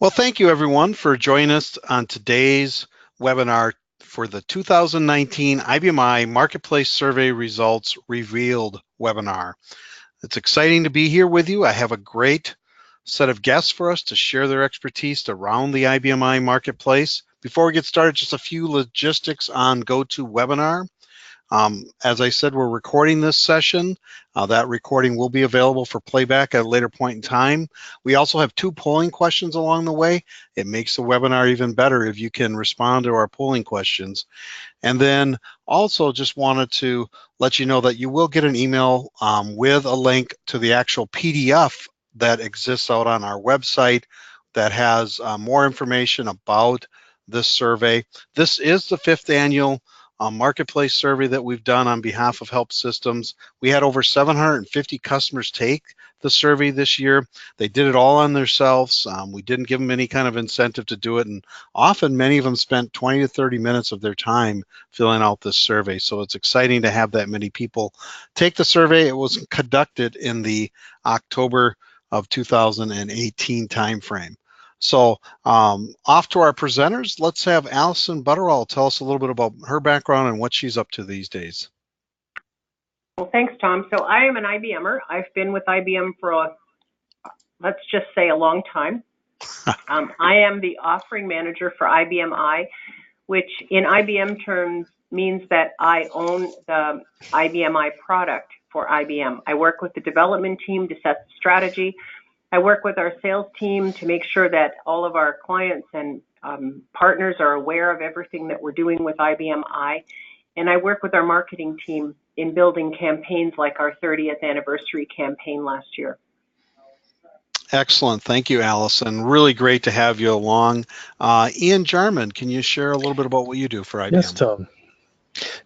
Well, thank you everyone for joining us on today's webinar for the 2019 IBM Marketplace Survey Results Revealed webinar. It's exciting to be here with you. I have a great set of guests for us to share their expertise around the IBM Marketplace. Before we get started, just a few logistics on GoToWebinar. As I said, we're recording this session. That recording will be available for playback at a later point in time. We also have 2 polling questions along the way. It makes the webinar even better if you can respond to our polling questions. And then also just wanted to let you know that you will get an email with a link to the actual PDF that exists out on our website that has more information about this survey. This is the 5th annual marketplace survey that we've done on behalf of HelpSystems. We had over 750 customers take the survey this year. They did it all on themselves. We didn't give them any kind of incentive to do it, and often many of them spent 20 to 30 minutes of their time filling out this survey. So it's exciting to have that many people take the survey. It was conducted in the October of 2018 timeframe. So off to our presenters. Let's have Alison Butterill tell us a little bit about her background and what she's up to these days. Well, thanks, Tom. So I am an IBMer. I've been with IBM for, let's just say, a long time. I am the offering manager for IBM I, which in IBM terms means that I own the IBM I product for IBM. I work with the development team to set the strategy. I work with our sales team to make sure that all of our clients and partners are aware of everything that we're doing with IBM I. And I work with our marketing team in building campaigns like our 30th anniversary campaign last year. Excellent. Thank you, Alison. Really great to have you along. Ian Jarman, can you share a little bit about what you do for IBM? Yes, Tom.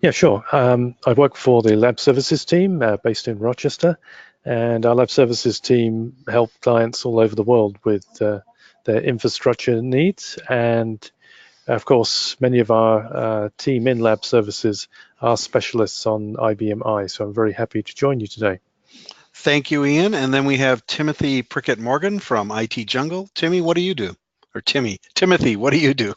Yeah, sure. I work for the Lab Services team based in Rochester, and our Lab Services team help clients all over the world with their infrastructure needs. And of course, many of our team in Lab Services are specialists on IBM I, so I'm very happy to join you today. Thank you, Ian. And then we have Timothy Prickett Morgan from IT Jungle. Timmy, what do you do? Or Timothy, what do you do?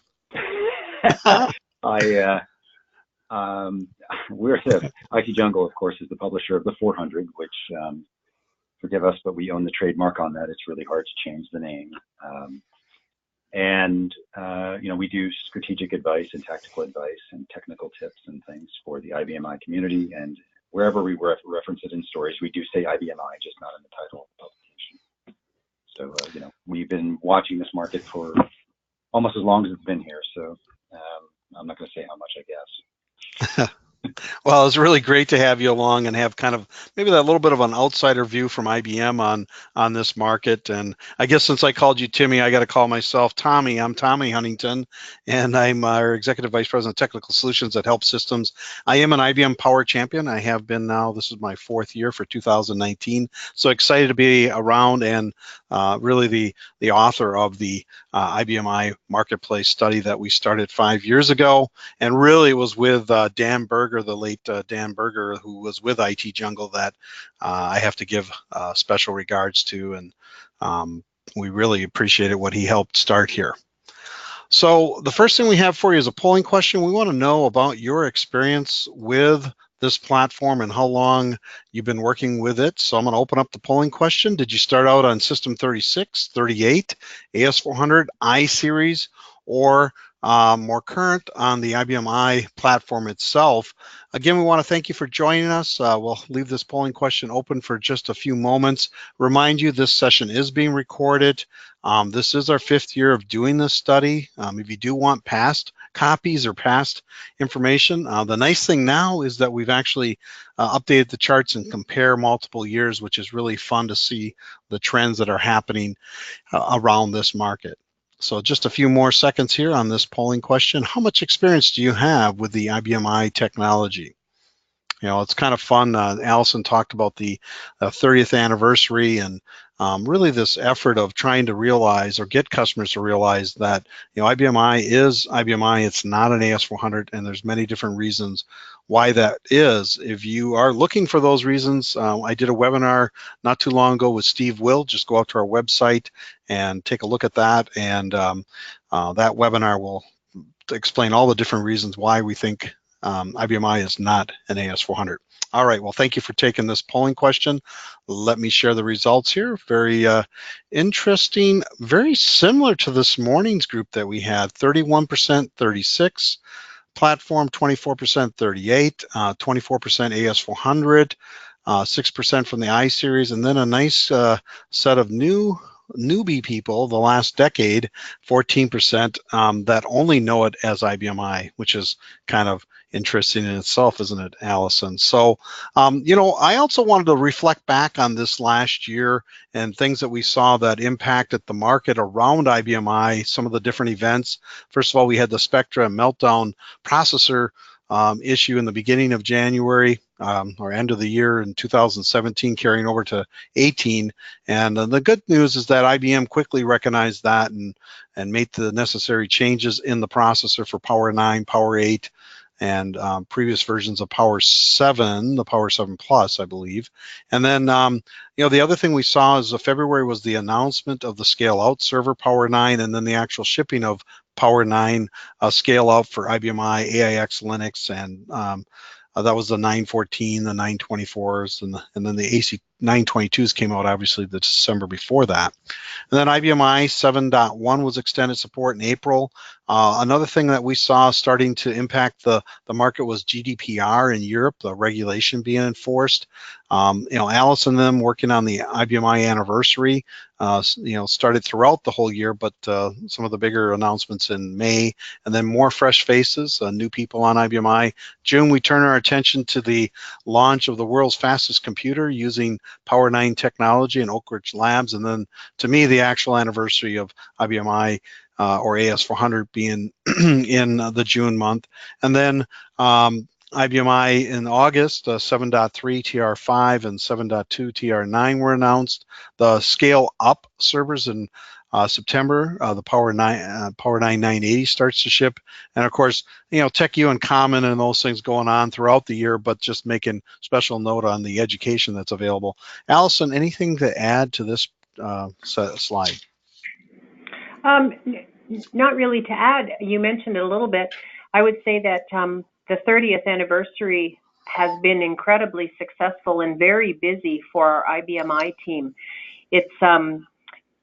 We're the IT Jungle, of course, is the publisher of the 400, which, forgive us, but we own the trademark on that. It's really hard to change the name. You know, we do strategic advice and tactical advice and technical tips and things for the IBM I community. And wherever we reference it in stories, we do say IBM I, just not in the title of the publication. So, you know, we've been watching this market for almost as long as it's been here. So I'm not going to say how much, I guess. Well, it's really great to have you along and have kind of maybe that little bit of an outsider view from IBM on this market. And I guess since I called you Timmy, I got to call myself Tommy. I'm Tommy Huntington, and I'm our Executive Vice President of Technical Solutions at HelpSystems. I am an IBM Power Champion. I have been now. This is my 4th year for 2019. So excited to be around and really the author of the IBM I Marketplace study that we started 5 years ago. And really it was with Dan Berger, the late Dan Berger, who was with IT Jungle, that I have to give special regards to, and we really appreciated what he helped start here. So the first thing we have for you is a polling question. We want to know about your experience with this platform and how long you've been working with it. So I'm going to open up the polling question. Did you start out on System 36, 38, AS400, I series, or more current on the IBM I platform itself? Again, we want to thank you for joining us. We'll leave this polling question open for just a few moments. Remind you, this session is being recorded. This is our 5th year of doing this study. If you do want past copies or past information, the nice thing now is that we've actually updated the charts and compare multiple years, which is really fun to see the trends that are happening around this market. So just a few more seconds here on this polling question. How much experience do you have with the IBM I technology? You know, it's kind of fun. Alison talked about the 30th anniversary, and really this effort of trying to realize or get customers to realize that IBMI is IBMI. It's not an AS400, and there's many different reasons why that is. If you are looking for those reasons, I did a webinar not too long ago with Steve Will. Just go out to our website and take a look at that, and that webinar will explain all the different reasons why we think IBMI is not an AS400. All right, well, thank you for taking this polling question. Let me share the results here. Very interesting, very similar to this morning's group that we had. 31%, 36, platform 24%, 38, 24% AS400, 6% from the I-Series, and then a nice set of newbie people the last decade, 14%, that only know it as IBMI, which is kind of interesting in itself, isn't it, Alison? So, I also wanted to reflect back on this last year and things that we saw that impacted the market around IBMI, some of the different events. First of all, we had the Spectra Meltdown processor issue in the beginning of January or end of the year in 2017, carrying over to 18. And the good news is that IBM quickly recognized that and made the necessary changes in the processor for Power 9, Power 8, and previous versions of Power 7, the Power 7 Plus, I believe. And then, the other thing we saw is February was the announcement of the scale-out server Power 9, and then the actual shipping of Power 9 scale-out for IBMI, AIX, Linux, and that was the 914, the 924s, and then the AC 922s came out obviously the December before that. And then IBMI 7.1 was extended support in April. Another thing that we saw starting to impact the market was GDPR in Europe, the regulation being enforced. Alison and them working on the IBMI anniversary, started throughout the whole year, but some of the bigger announcements in May, and then more fresh faces, new people on IBMI. June, we turn our attention to the launch of the world's fastest computer using Power 9 technology in Oak Ridge Labs, and then to me, the actual anniversary of IBMI or AS400 being in the June month. And then IBMI in August, 7.3 TR5 and 7.2 TR9 were announced. The scale-up servers in September, the Power 9 980 starts to ship. And of course, TechU and Common and those things going on throughout the year, but just making special note on the education that's available. Alison, anything to add to this slide? Not really to add. You mentioned it a little bit. I would say that the 30th anniversary has been incredibly successful and very busy for our IBMI team. It's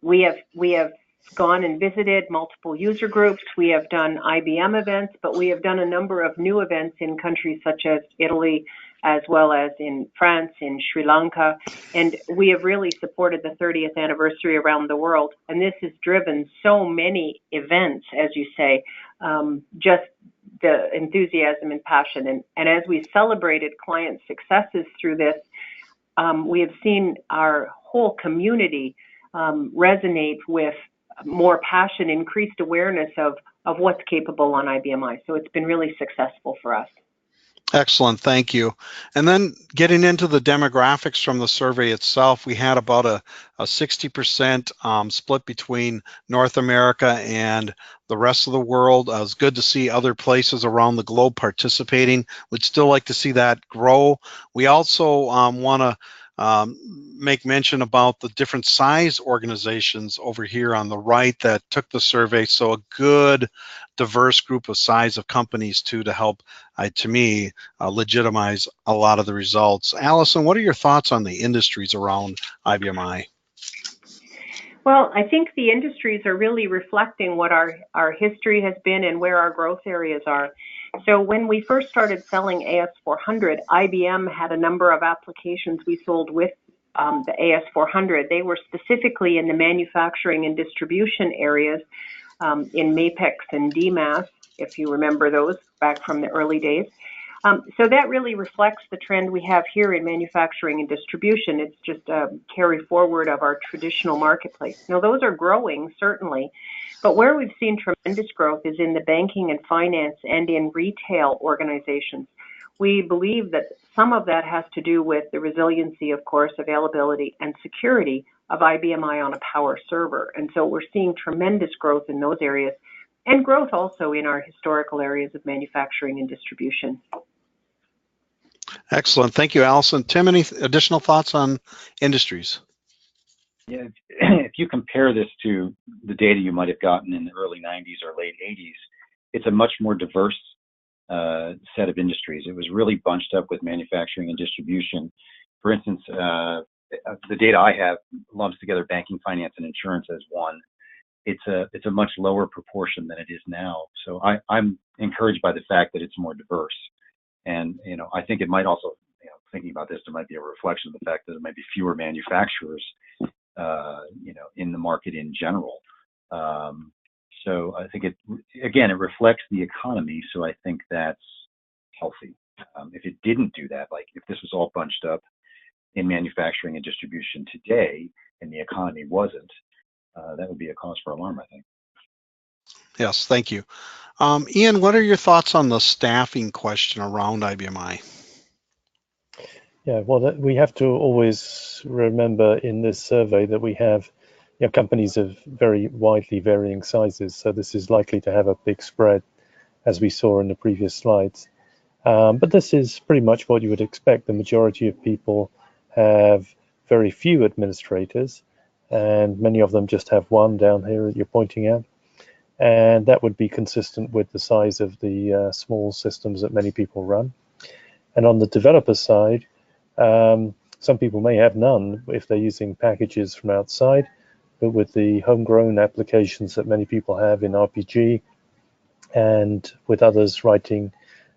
we have gone and visited multiple user groups. We have done IBM events, but we have done a number of new events in countries such as Italy, as well as in France, in Sri Lanka, and we have really supported the 30th anniversary around the world. And this has driven so many events, as you say, just the enthusiasm and passion. And as we celebrated client successes through this, we have seen our whole community resonate with more passion, increased awareness of what's capable on IBMI. So it's been really successful for us. Excellent, thank you. And then getting into the demographics from the survey itself, we had about a 60% split between North America and the rest of the world. It was good to see other places around the globe participating. We'd still like to see that grow. We also want to make mention about the different size organizations over here on the right that took the survey. So a good diverse group of size of companies too, to help, to me, legitimize a lot of the results. Alison, what are your thoughts on the industries around IBMI? Well, I think the industries are really reflecting what our history has been and where our growth areas are. So when we first started selling AS400, IBM had a number of applications we sold with the AS400. They were specifically in the manufacturing and distribution areas, in MAPEX and DMAS, if you remember those back from the early days. So that really reflects the trend we have here in manufacturing and distribution. It's just a carry forward of our traditional marketplace. Now, those are growing, certainly, but where we've seen tremendous growth is in the banking and finance and in retail organizations. We believe that some of that has to do with the resiliency, of course, availability, and security of IBMI on a power server. And so we're seeing tremendous growth in those areas, and growth also in our historical areas of manufacturing and distribution. Excellent. Thank you, Alison. Tim, any additional thoughts on industries? Yeah, if you compare this to the data you might have gotten in the early 90s or late 80s, it's a much more diverse set of industries. It was really bunched up with manufacturing and distribution. For instance, the data I have lumps together banking, finance, and insurance as one. It's a much lower proportion than it is now. So I'm encouraged by the fact that it's more diverse. And I think it might also, thinking about this, there might be a reflection of the fact that there might be fewer manufacturers, in the market in general. So I think it reflects the economy. So I think that's healthy. If it didn't do that, like if this was all bunched up in manufacturing and distribution today, and the economy wasn't, that would be a cause for alarm, I think. Yes, thank you. Ian, what are your thoughts on the staffing question around IBMI? Yeah, well, we have to always remember in this survey that we have companies of very widely varying sizes. So this is likely to have a big spread, as we saw in the previous slides. But this is pretty much what you would expect. The majority of people have very few administrators, and many of them just have one down here that you're pointing at. And that would be consistent with the size of the small systems that many people run. And on the developer side, some people may have none if they're using packages from outside, but with the homegrown applications that many people have in RPG, and with others writing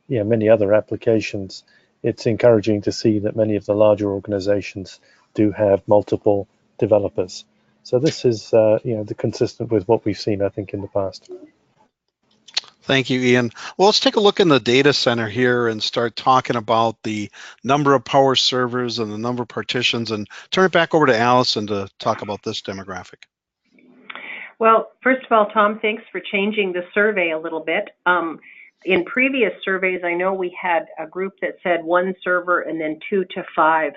many other applications, it's encouraging to see that many of the larger organizations do have multiple developers. So this is consistent with what we've seen, I think, in the past. Thank you, Ian. Well, let's take a look in the data center here and start talking about the number of power servers and the number of partitions, and turn it back over to Alison to talk about this demographic. Well, first of all, Tom, thanks for changing the survey a little bit. In previous surveys, I know we had a group that said 1 server and then 2 to 5.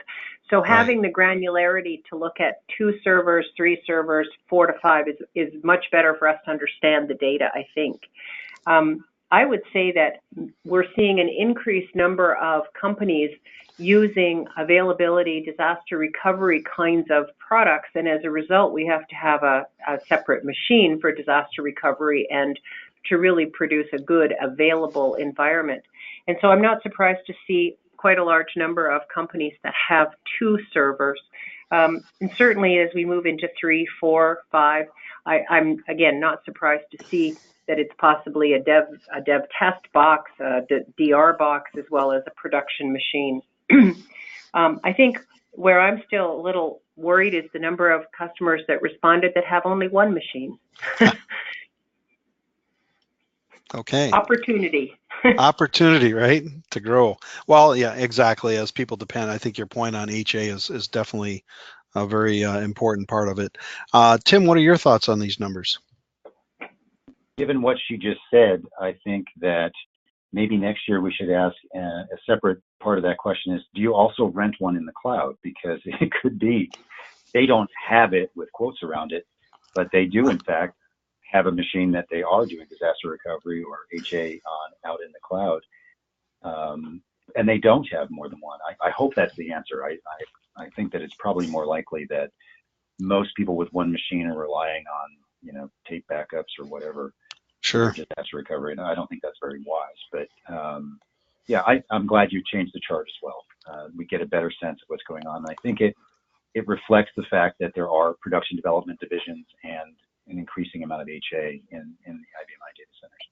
So having the granularity to look at 2 servers, 3 servers, 4 to 5 is much better for us to understand the data, I think. I would say that we're seeing an increased number of companies using availability, disaster recovery kinds of products, and as a result, we have to have a separate machine for disaster recovery and to really produce a good available environment. And so I'm not surprised to see quite a large number of companies that have 2 servers. And certainly as we move into 3, 4, 5, I'm again not surprised to see that it's possibly a dev test box, a DR box, as well as a production machine. I think where I'm still a little worried is the number of customers that responded that have only 1 machine. Okay. Opportunity. Opportunity, right, to grow. Well, yeah, exactly. As people depend, I think your point on HA is definitely a very important part of it. Tim, what are your thoughts on these numbers? Given what she just said, I think that maybe next year we should ask a separate part of that question is, do you also rent one in the cloud? Because it could be they don't have it with quotes around it, but they do, in fact, have a machine that they are doing disaster recovery or HA on out in the cloud, and they don't have more than one. I hope that's the answer. I think that it's probably more likely that most people with 1 machine are relying on tape backups or whatever. Sure. Disaster recovery. And I don't think that's very wise, but yeah, I'm glad you changed the chart as well. We get a better sense of what's going on. And I think it reflects the fact that there are production development divisions and an increasing amount of HA in the IBMI data centers.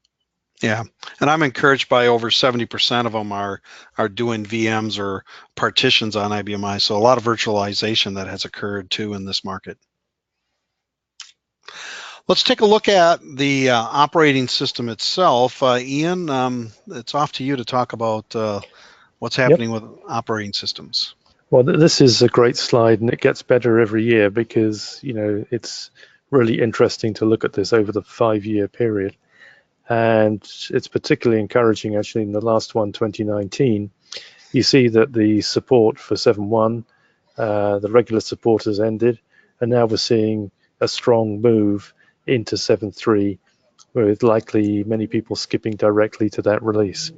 Yeah, and I'm encouraged by over 70% of them are doing VMs or partitions on IBMI. So a lot of virtualization that has occurred too in this market. Let's take a look at the operating system itself. Ian, it's off to you to talk about what's happening with operating systems. Well, this is a great slide, and it gets better every year because it's really interesting to look at this over the 5-year period. And it's particularly encouraging, actually, in the last one, 2019. You see that the support for 7.1, the regular support has ended, and now we're seeing a strong move into 7.3, with likely many people skipping directly to that release.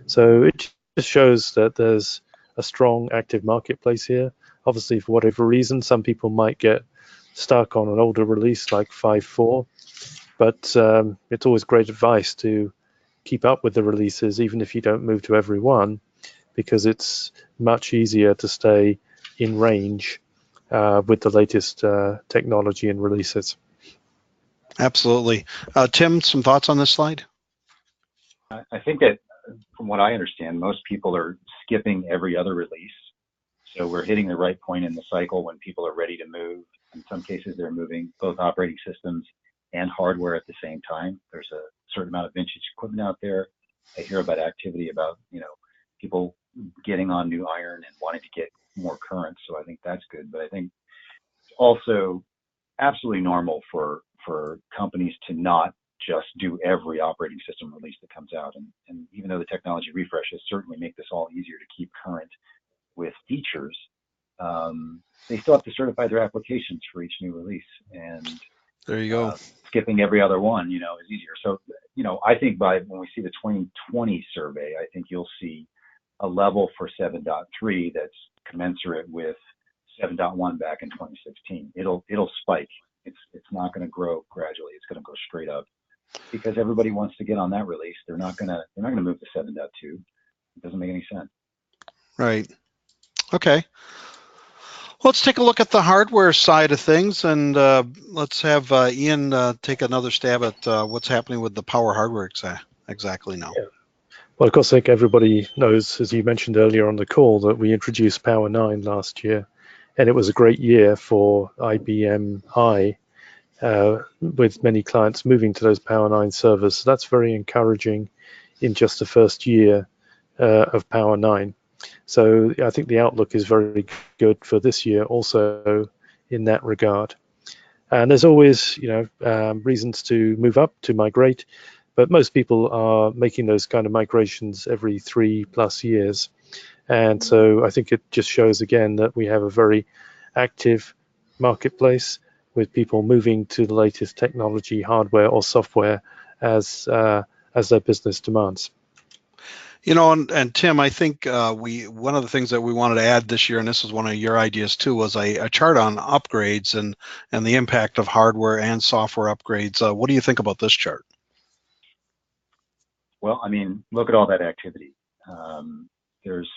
So it just shows that there's a strong active marketplace here. Obviously, for whatever reason, some people might get stuck on an older release like 5.4, but it's always great advice to keep up with the releases, even if you don't move to every one, because it's much easier to stay in range with the latest technology and releases. Absolutely. Tim, some thoughts on this slide? I think that from what I understand, most people are skipping every other release. So we're hitting the right point in the cycle when people are ready to move. In some cases, they're moving both operating systems and hardware at the same time. There's a certain amount of vintage equipment out there. I hear about activity about, people getting on new iron and wanting to get more current. So I think that's good. But I think it's also absolutely normal for companies to not just do every operating system release that comes out. And even though the technology refreshes certainly make this all easier to keep current with features, they still have to certify their applications for each new release. And there you go. Skipping every other one, is easier. So, I think when we see the 2020 survey, I think you'll see a level for 7.3 that's commensurate with 7.1 back in 2016. It'll spike. It's not going to grow gradually. It's going to go straight up because everybody wants to get on that release. They're not going to move to 7.2. It doesn't make any sense. Right. Okay. Let's take a look at the hardware side of things, and let's have Ian take another stab at what's happening with the power hardware exactly now. Yeah. Well, of course, I think everybody knows, as you mentioned earlier on the call, that we introduced Power 9 last year, and it was a great year for IBM I, with many clients moving to those Power 9 servers. So that's very encouraging in just the first year of Power 9. So I think the outlook is very good for this year also in that regard. And there's always, reasons to move up, to migrate, but most people are making those kind of migrations every 3+ years. And so I think it just shows again that we have a very active marketplace with people moving to the latest technology, hardware or software as their business demands. And Tim, I think one of the things that we wanted to add this year, and this is one of your ideas too, was a chart on upgrades and the impact of hardware and software upgrades. What do you think about this chart? Well, look at all that activity. There's,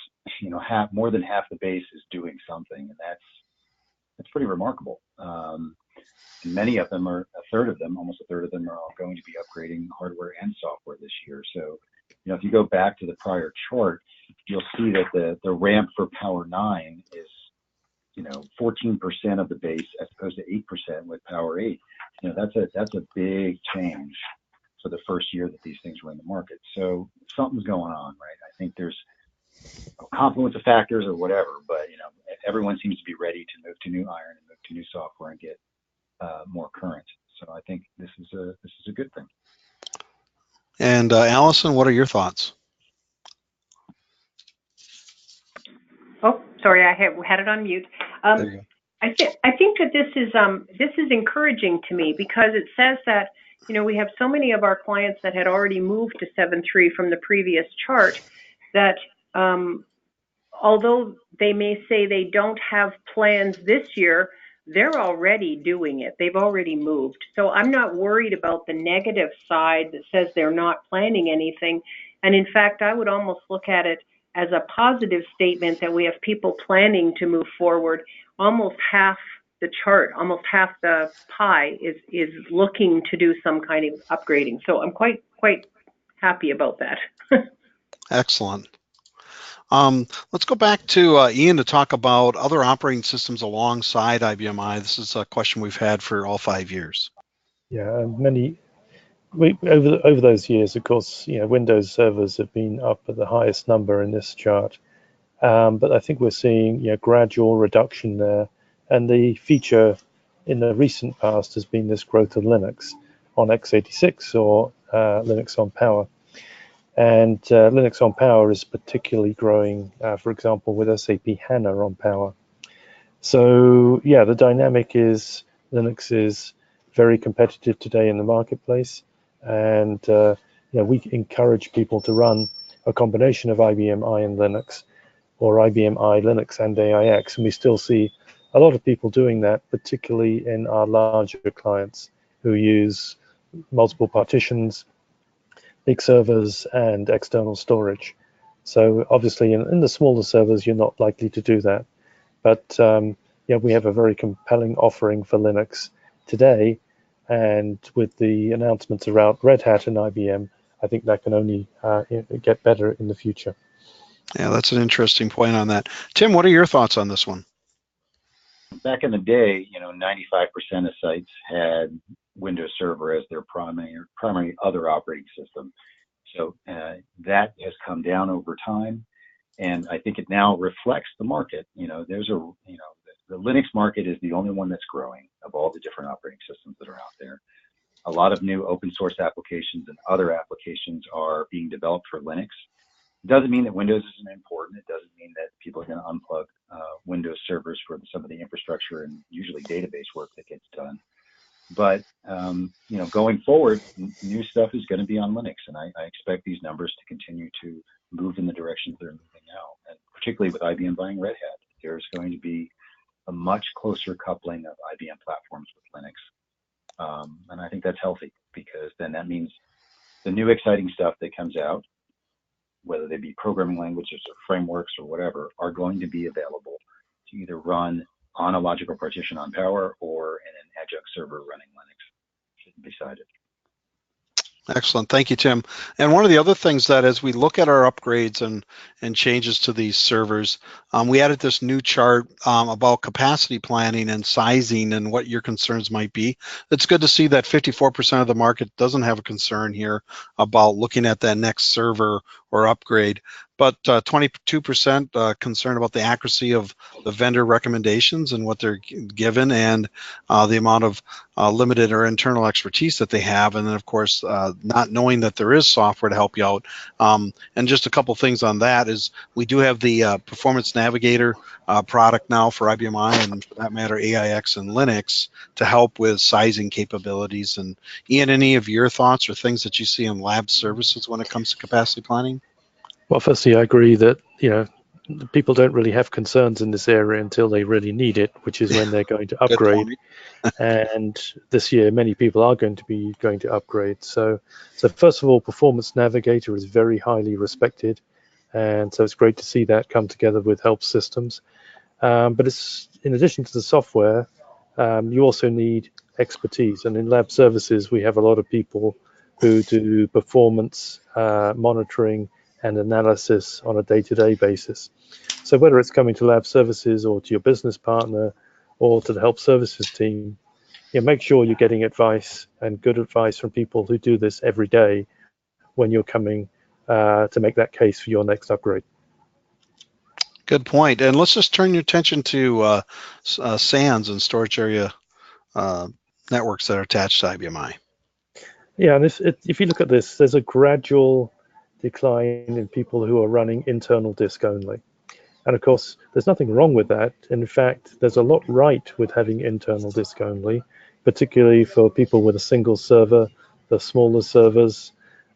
more than half the base is doing something, and that's pretty remarkable. And many of them almost a third of them are all going to be upgrading hardware and software this year. So, if you go back to the prior chart, you'll see that the ramp for Power 9 is, 14% of the base as opposed to 8% with Power 8. That's a big change for the first year that these things were in the market. So something's going on, right? I think there's a confluence of factors or whatever, but everyone seems to be ready to move to new iron and move to new software and get more current. So I think this is a good thing. And Alison, what are your thoughts? Oh, sorry, I had it on mute. I think that this is encouraging to me because it says that we have so many of our clients that had already moved to 7.3 from the previous chart that although they may say they don't have plans this year, they're already doing it. They've already moved. So I'm not worried about the negative side that says they're not planning anything. And in fact, I would almost look at it as a positive statement that we have people planning to move forward. Almost half the chart, almost half the pie is looking to do some kind of upgrading. So I'm quite happy about that. Excellent. Let's go back to Ian to talk about other operating systems alongside IBM I. This is a question we've had for all 5 years. Yeah, over those years, of course, Windows servers have been up at the highest number in this chart, but I think we're seeing gradual reduction there, and the feature in the recent past has been this growth of Linux on x86 or Linux on Power. And Linux on Power is particularly growing, for example, with SAP HANA on Power. So yeah, the dynamic is Linux is very competitive today in the marketplace, and we encourage people to run a combination of IBM I and Linux, or IBM I, Linux, and AIX, and we still see a lot of people doing that, particularly in our larger clients who use multiple partitions, big servers, and external storage. So obviously, in the smaller servers, you're not likely to do that. But yeah, we have a very compelling offering for Linux today, and with the announcements around Red Hat and IBM, I think that can only get better in the future. Yeah, that's an interesting point on that. Tim, what are your thoughts on this one? Back in the day, 95% of sites had Windows Server as their primary other operating system. So that has come down over time, and I think it now reflects the market. The Linux market is the only one that's growing of all the different operating systems that are out there. A lot of new open source applications and other applications are being developed for Linux. It doesn't mean that Windows isn't important. It doesn't mean that people are going to unplug Windows servers for some of the infrastructure and usually database work that gets done. But going forward, new stuff is going to be on Linux, and I expect these numbers to continue to move in the directions they're moving now. And particularly with IBM buying Red Hat, there's going to be a much closer coupling of IBM platforms with Linux, and I think that's healthy, because then that means the new exciting stuff that comes out, whether they be programming languages or frameworks or whatever, are going to be available to either run on a logical partition on Power or in an adjunct server running Linux beside it. Excellent. Thank you, Tim. And one of the other things that as we look at our upgrades and changes to these servers, we added this new chart about capacity planning and sizing and what your concerns might be. It's good to see that 54% of the market doesn't have a concern here about looking at that next server or upgrade, but 22% concerned about the accuracy of the vendor recommendations and what they're given, and the amount of limited or internal expertise that they have, and then of course not knowing that there is software to help you out. And just a couple things on that is we do have the Performance Navigator product now for IBM I, and for that matter AIX and Linux, to help with sizing capabilities. And Ian, any of your thoughts or things that you see in lab services when it comes to capacity planning? Well, firstly, I agree that people don't really have concerns in this area until they really need it, which is when they're going to upgrade. And this year, many people are going to upgrade. So first of all, Performance Navigator is very highly respected, and so it's great to see that come together with HelpSystems. But it's, in addition to the software, you also need expertise. And in lab services, we have a lot of people who do performance monitoring and analysis on a day-to-day basis. So whether it's coming to lab services or to your business partner or to the help services team, make sure you're getting advice, and good advice, from people who do this every day when you're coming to make that case for your next upgrade. Good point. And let's just turn your attention to SANs and storage area networks that are attached to IBM I. Yeah, and if you look at this, there's a gradual decline in people who are running internal disk only. And of course, there's nothing wrong with that. In fact, there's a lot right with having internal disk only, particularly for people with a single server, the smaller servers.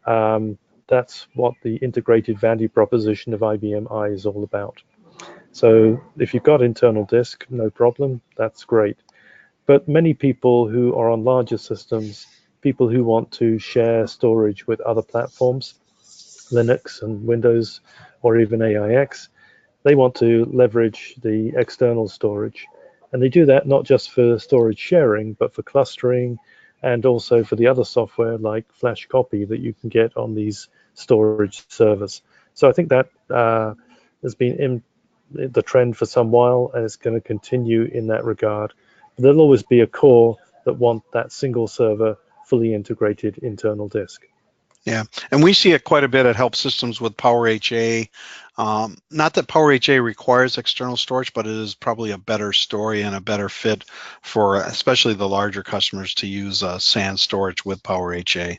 That's what the integrated value proposition of IBM I is all about. So if you've got internal disk, no problem, that's great. But many people who are on larger systems, people who want to share storage with other platforms, Linux and Windows, or even AIX, they want to leverage the external storage. And they do that not just for storage sharing, but for clustering, and also for the other software like Flash Copy that you can get on these storage servers. So I think that has been in the trend for some while, and it's going to continue in that regard. But there'll always be a core that want that single server, fully integrated internal disk. Yeah, and we see it quite a bit at HelpSystems with PowerHA. Not that PowerHA requires external storage, but it is probably a better story and a better fit for especially the larger customers to use SAN storage with PowerHA.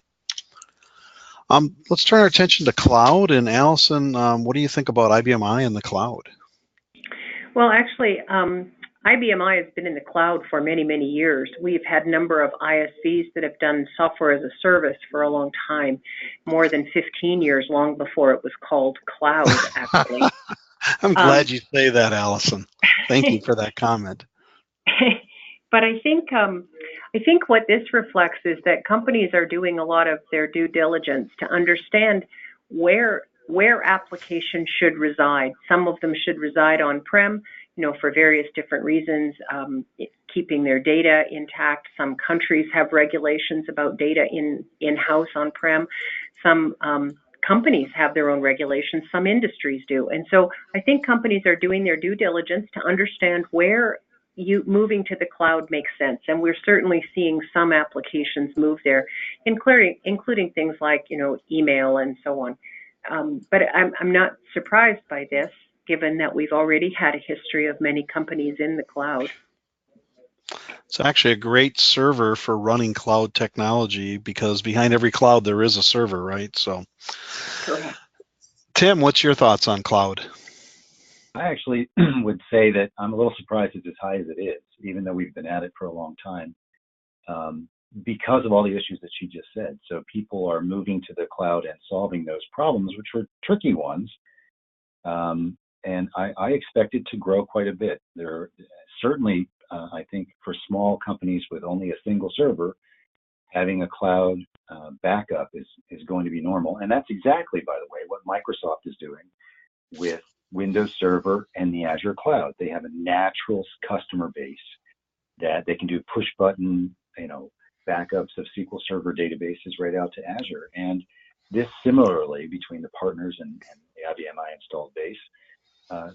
Let's turn our attention to cloud. And Alison, what do you think about IBM I and the cloud? Well, actually, IBMI has been in the cloud for many, many years. We've had a number of ISVs that have done software as a service for a long time, more than 15 years, long before it was called cloud, actually. I'm glad you say that, Alison. Thank you for that comment. But I think what this reflects is that companies are doing a lot of their due diligence to understand where applications should reside. Some of them should reside on-prem, for various different reasons, keeping their data intact. Some countries have regulations about data in-house on-prem. Some companies have their own regulations. Some industries do. And so I think companies are doing their due diligence to understand where moving to the cloud makes sense. And we're certainly seeing some applications move there, including things like, email and so on. But I'm not surprised by this, given that we've already had a history of many companies in the cloud. It's actually a great server for running cloud technology, because behind every cloud there is a server, right? So, correct. Tim, what's your thoughts on cloud? I actually would say that I'm a little surprised it's as high as it is, even though we've been at it for a long time, because of all the issues that she just said. So people are moving to the cloud and solving those problems, which were tricky ones. And I expect it to grow quite a bit. There certainly, I think, for small companies with only a single server, having a cloud backup is going to be normal. And that's exactly, by the way, what Microsoft is doing with Windows Server and the Azure cloud. They have a natural customer base that they can do push button, backups of SQL Server databases right out to Azure. And this similarly between the partners and the IBMI installed base,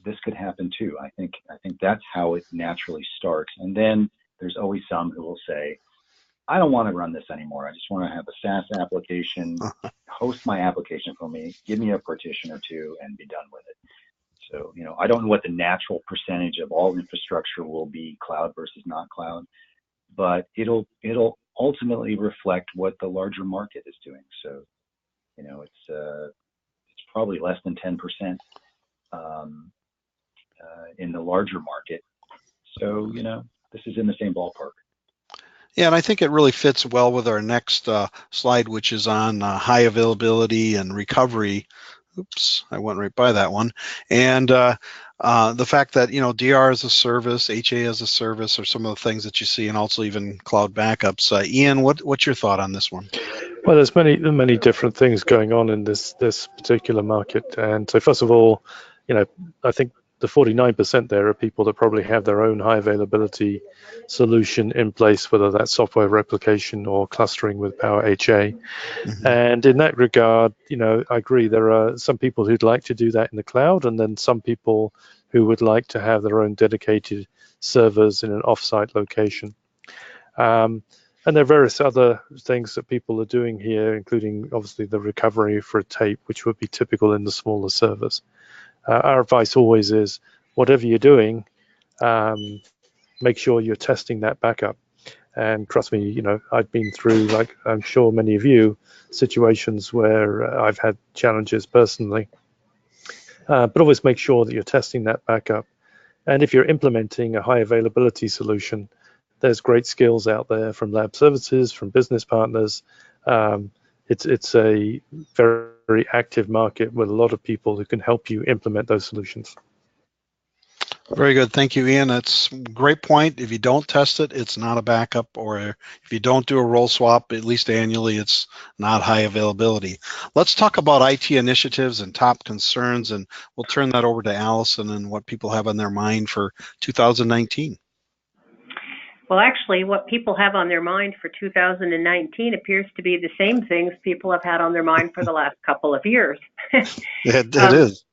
this could happen too. I think that's how it naturally starts. And then there's always some who will say, I don't want to run this anymore. I just want to have a SaaS application, host my application for me, give me a partition or two, and be done with it. So, I don't know what the natural percentage of all infrastructure will be, cloud versus not cloud, but it'll ultimately reflect what the larger market is doing. So, it's probably less than 10% in the larger market. So, this is in the same ballpark. Yeah, and I think it really fits well with our next slide, which is on high availability and recovery. Oops, I went right by that one. And the fact that, DR as a service, HA as a service are some of the things that you see, and also even cloud backups. Ian, what's your thought on this one? Well, there's many different things going on in this particular market. And so first of all, I think the 49% there are people that probably have their own high availability solution in place, whether that's software replication or clustering with Power HA. Mm-hmm. And in that regard, I agree, there are some people who'd like to do that in the cloud, and then some people who would like to have their own dedicated servers in an offsite location. And there are various other things that people are doing here, including obviously the recovery for a tape, which would be typical in the smaller servers. Our advice always is, whatever you're doing, make sure you're testing that backup. And trust me, I've been through, like I'm sure many of you, situations where I've had challenges personally. But always make sure that you're testing that backup. And if you're implementing a high availability solution, there's great skills out there from lab services, from business partners. It's a very active market with a lot of people who can help you implement those solutions. Very good. Thank you, Ian. That's a great point. If you don't test it, it's not a backup, or if you don't do a role swap, at least annually, it's not high availability. Let's talk about IT initiatives and top concerns, and we'll turn that over to Alison and what people have on their mind for 2019. Well, actually, what people have on their mind for 2019 appears to be the same things people have had on their mind for the last couple of years. It is.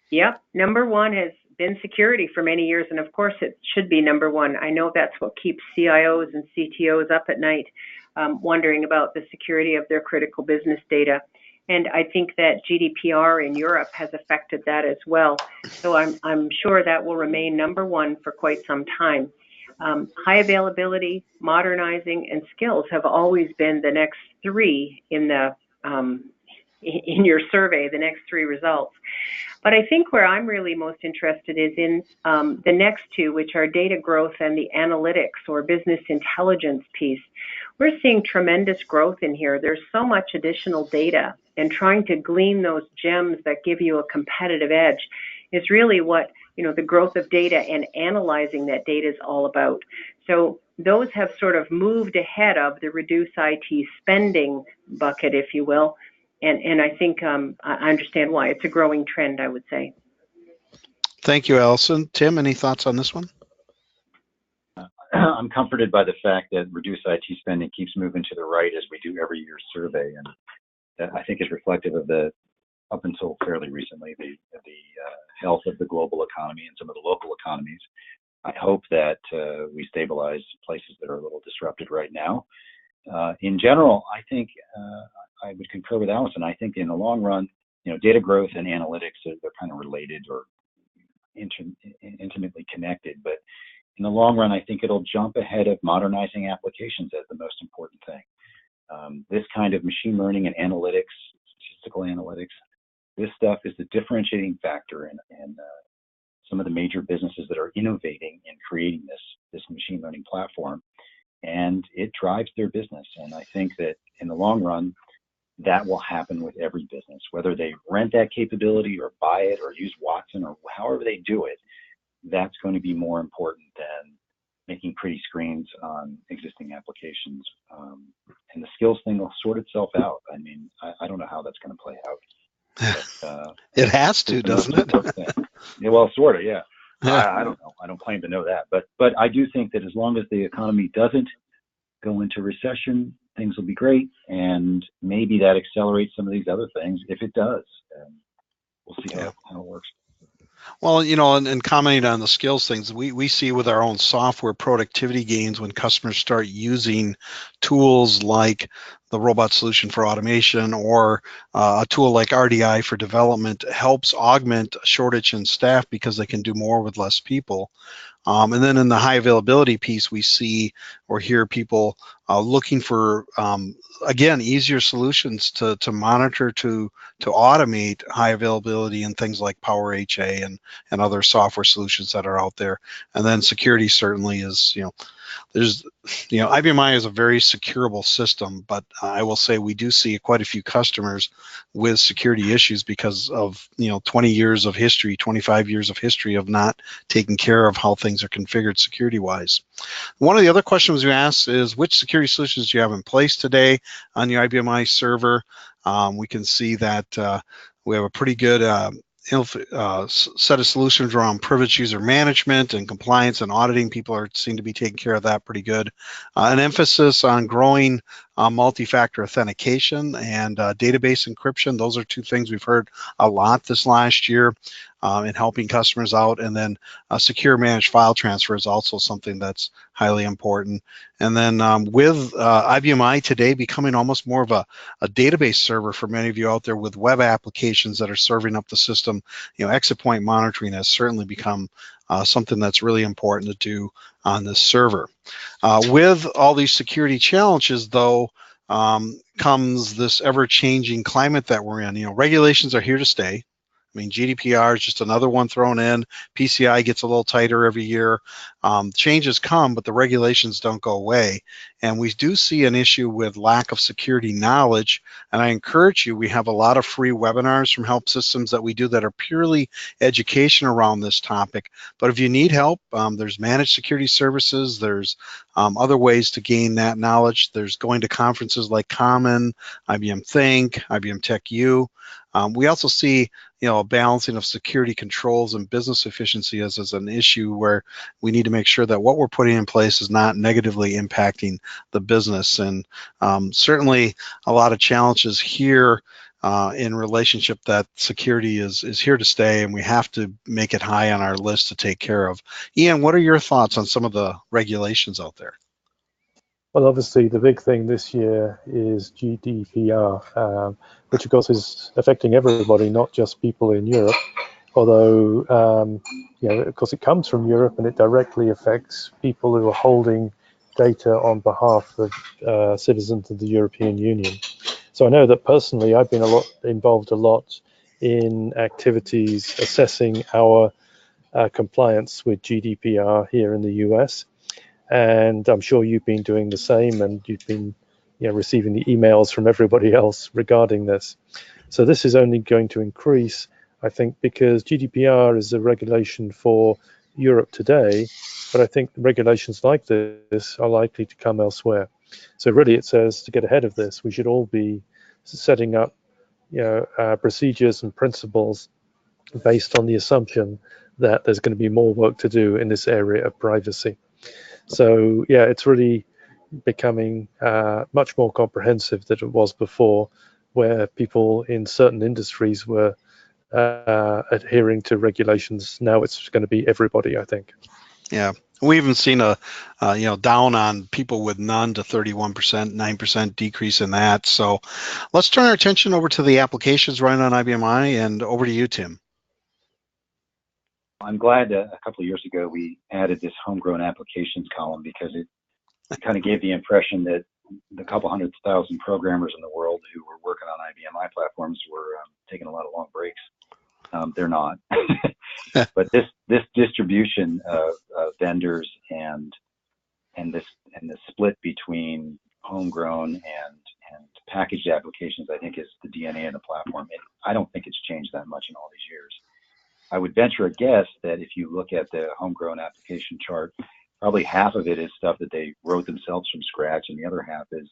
Yep. Number one has been security for many years, and of course it should be number one. I know that's what keeps CIOs and CTOs up at night, wondering about the security of their critical business data. And I think that GDPR in Europe has affected that as well. So I'm sure that will remain number one for quite some time. High availability, modernizing, and skills have always been the next three in your survey, the next three results. But I think where I'm really most interested is in the next two, which are data growth and the analytics or business intelligence piece. We're seeing tremendous growth in here. There's so much additional data, and trying to glean those gems that give you a competitive edge is really what, the growth of data and analyzing that data is all about. So those have sort of moved ahead of the reduce IT spending bucket, if you will. And I think I understand why. It's a growing trend, I would say. Thank you, Alison. Tim, any thoughts on this one? I'm comforted by the fact that reduced IT spending keeps moving to the right as we do every year's survey, and that I think is reflective of the, up until fairly recently, the health of the global economy and some of the local economies. I hope that we stabilize places that are a little disrupted right now. In general, I think I would concur with Alison. I think in the long run, data growth and analytics, they're kind of related or intimately connected, but in the long run, I think it'll jump ahead of modernizing applications as the most important thing. This kind of machine learning and analytics, statistical analytics, this stuff is the differentiating factor in some of the major businesses that are innovating in creating this machine learning platform, and it drives their business. And I think that in the long run, that will happen with every business, whether they rent that capability or buy it or use Watson or however they do it. That's going to be more important than making pretty screens on existing applications. And the skills thing will sort itself out. I mean, I don't know how that's going to play out. But, it has to, doesn't it? Yeah, well, sort of, yeah. I don't know. I don't claim to know that. But I do think that as long as the economy doesn't go into recession, things will be great. And maybe that accelerates some of these other things if it does. And we'll see how it works. Well, and commenting on the skills things, we see with our own software productivity gains when customers start using tools like the robot solution for automation or a tool like RDI for development helps augment a shortage in staff because they can do more with less people. And then in the high availability piece, we see or hear people looking for, again, easier solutions to monitor, to automate high availability and things like Power HA and other software solutions that are out there. And then security certainly is, IBMI is a very securable system, but I will say we do see quite a few customers with security issues because of 20 years of history, 25 years of history of not taking care of how things are configured security-wise. One of the other questions we asked is, which security solutions do you have in place today on your IBMI server? We can see that we have a pretty good set of solutions around privileged user management and compliance and auditing. People seem to be taking care of that pretty good. An emphasis on growing multi-factor authentication and database encryption. Those are two things we've heard a lot this last year in helping customers out. And then secure managed file transfer is also something that's highly important. And then with IBMI today becoming almost more of a database server for many of you out there with web applications that are serving up the system, exit point monitoring has certainly become something that's really important to do on this server. With all these security challenges, though, comes this ever-changing climate that we're in. Regulations are here to stay. I mean, GDPR is just another one thrown in. PCI gets a little tighter every year. Changes come, but the regulations don't go away. And we do see an issue with lack of security knowledge. And I encourage you, we have a lot of free webinars from HelpSystems that we do that are purely education around this topic. But if you need help, there's managed security services. There's other ways to gain that knowledge. There's going to conferences like Common, IBM Think, IBM Tech U. We also see a balancing of security controls and business efficiency as an issue where we need to make sure that what we're putting in place is not negatively impacting the business. And certainly a lot of challenges here in relationship that security is here to stay, and we have to make it high on our list to take care of. Ian, what are your thoughts on some of the regulations out there? Well, obviously, the big thing this year is GDPR, which, of course, is affecting everybody, not just people in Europe. Although, of course, it comes from Europe and it directly affects people who are holding data on behalf of citizens of the European Union. So I know that personally, I've been involved a lot in activities assessing our compliance with GDPR here in the US. And I'm sure you've been doing the same, and you've been receiving the emails from everybody else regarding this. So this is only going to increase, I think, because GDPR is a regulation for Europe today, but I think regulations like this are likely to come elsewhere. So really it says to get ahead of this, we should all be setting up procedures and principles based on the assumption that there's going to be more work to do in this area of privacy. So yeah, it's really becoming much more comprehensive than it was before, where people in certain industries were adhering to regulations. Now it's going to be everybody, I think. Yeah, we even seen a down on people with none to 31%, 9% decrease in that. So let's turn our attention over to the applications running on IBM I, and over to you, Tim. I'm glad that a couple of years ago we added this homegrown applications column, because it kind of gave the impression that the couple 100,000 programmers in the world who were working on IBM I platforms were taking a lot of long breaks. They're not. But this distribution of vendors and the split between homegrown and packaged applications, I think, is the DNA of the platform. I don't think it's changed that much in all these years. I would venture a guess that if you look at the homegrown application chart, probably half of it is stuff that they wrote themselves from scratch, and the other half is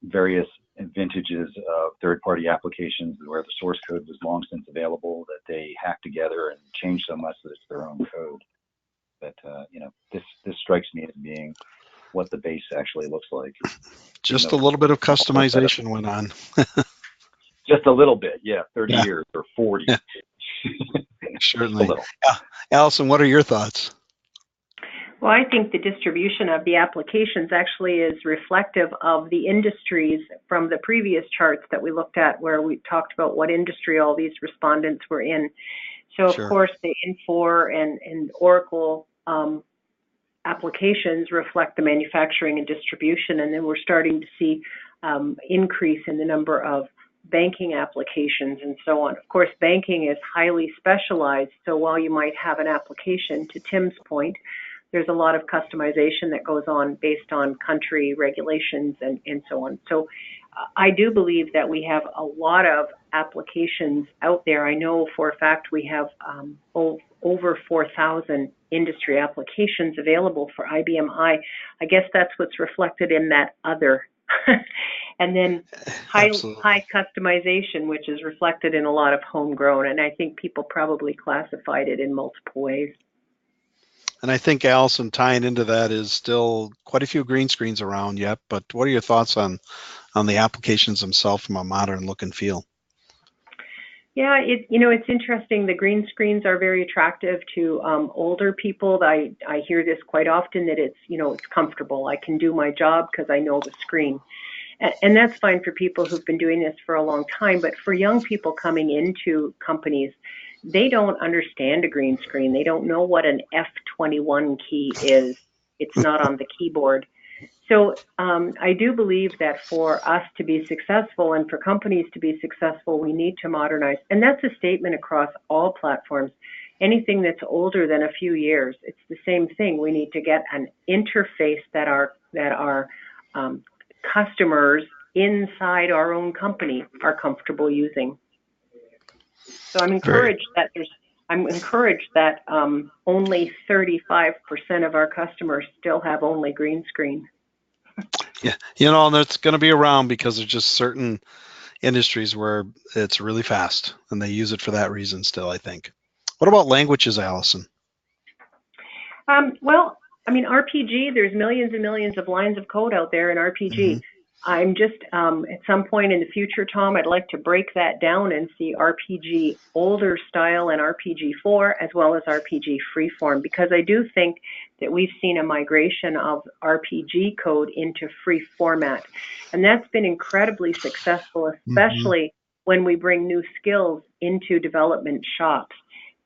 various vintages of third-party applications where the source code was long since available, that they hacked together and changed so much that it's their own code. But this strikes me as being what the base actually looks like. Just a little bit of customization went on. Just a little bit, yeah. 30 years or 40. Certainly. Alison, what are your thoughts? Well, I think the distribution of the applications actually is reflective of the industries from the previous charts that we looked at, where we talked about what industry all these respondents were in. So, of course, the Infor and Oracle applications reflect the manufacturing and distribution, and then we're starting to see increase in the number of banking applications and so on. Of course, banking is highly specialized, so while you might have an application, to Tim's point, there's a lot of customization that goes on based on country regulations and so on. So I do believe that we have a lot of applications out there. I know for a fact we have over 4,000 industry applications available for IBM I. I guess that's what's reflected in that other. And then high customization, which is reflected in a lot of homegrown. And I think people probably classified it in multiple ways. And I think, Alison, tying into that is still quite a few green screens around yet, but what are your thoughts on the applications themselves from a modern look and feel? Yeah, it's interesting. The green screens are very attractive to older people. I hear this quite often, that it's comfortable. I can do my job because I know the screen. And that's fine for people who've been doing this for a long time. But for young people coming into companies, they don't understand a green screen. They don't know what an F21 key is. It's not on the keyboard. So I do believe that for us to be successful and for companies to be successful, we need to modernize. And that's a statement across all platforms. Anything that's older than a few years, it's the same thing. We need to get an interface that our customers inside our own company are comfortable using. So I'm encouraged that only 35% of our customers still have only green screen. Yeah, and that's going to be around because there's just certain industries where it's really fast, and they use it for that reason still, I think. What about languages, Alison? Well, I mean, RPG, there's millions and millions of lines of code out there in RPG. Mm-hmm. I'm just, at some point in the future, Tom, I'd like to break that down and see RPG older style and RPG4 as well as RPG freeform, because I do think that we've seen a migration of RPG code into free format. And that's been incredibly successful, especially when we bring new skills into development shops.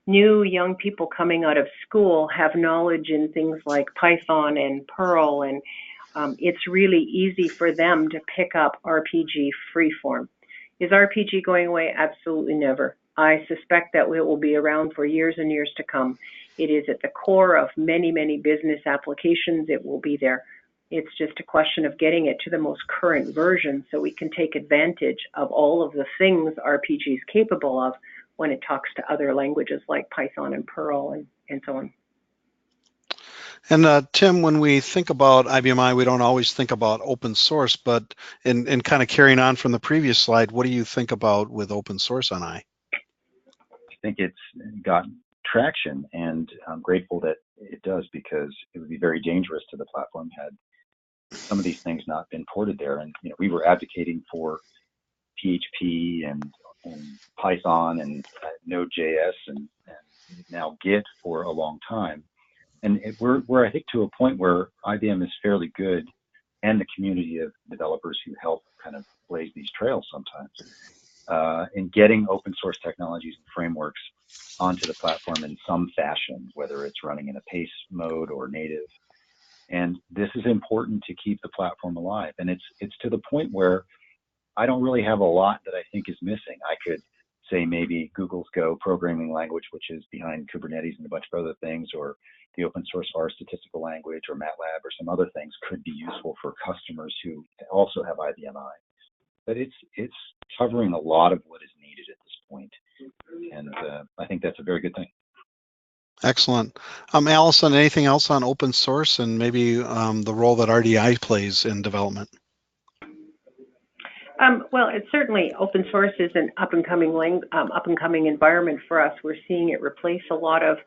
New young people coming out of school have knowledge in things like Python and Perl, and it's really easy for them to pick up RPG freeform. Is RPG going away? Absolutely never. I suspect that it will be around for years and years to come. It is at the core of many, many business applications. It will be there. It's just a question of getting it to the most current version so we can take advantage of all of the things RPG is capable of when it talks to other languages like Python and Perl and so on. And Tim, when we think about IBMI, we don't always think about open source, but in kind of carrying on from the previous slide, what do you think about with open source on I? I think it's got traction, and I'm grateful that it does, because it would be very dangerous to the platform had some of these things not been ported there. And we were advocating for PHP and Python and Node.js and now Git for a long time. And we're I think to a point where IBM is fairly good, and the community of developers who help kind of blaze these trails sometimes, in getting open source technologies and frameworks onto the platform in some fashion, whether it's running in a pace mode or native. And this is important to keep the platform alive. And it's to the point where I don't really have a lot that I think is missing. I could say maybe Google's Go programming language, which is behind Kubernetes and a bunch of other things, or the open source R statistical language, or MATLAB, or some other things could be useful for customers who also have IBMI. But it's covering a lot of what is needed at this point, and I think that's a very good thing. Excellent. Alison, anything else on open source and maybe the role that RDI plays in development? Well, it's certainly open source is an up and coming environment for us. We're seeing it replace a lot of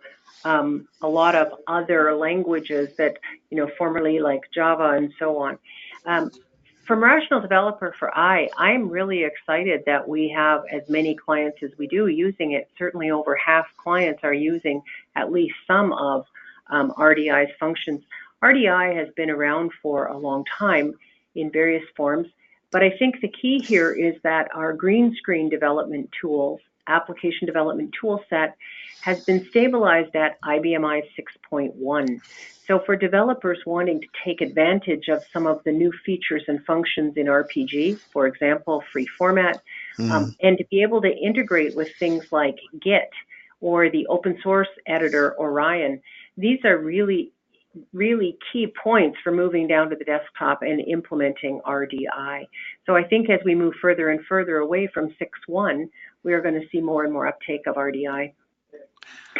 other languages that formerly like Java and so on. From Rational Developer for I'm really excited that we have as many clients as we do using it. Certainly over half clients are using at least some of RDI's functions. RDI has been around for a long time in various forms, but I think the key here is that our green screen development tools, application development tool set, has been stabilized at IBMI 6.1. So for developers wanting to take advantage of some of the new features and functions in RPG, for example, free format, and to be able to integrate with things like Git or the open source editor Orion, these are really key points for moving down to the desktop and implementing RDI. So I think as we move further and further away from 6.1, we are going to see more and more uptake of RDI.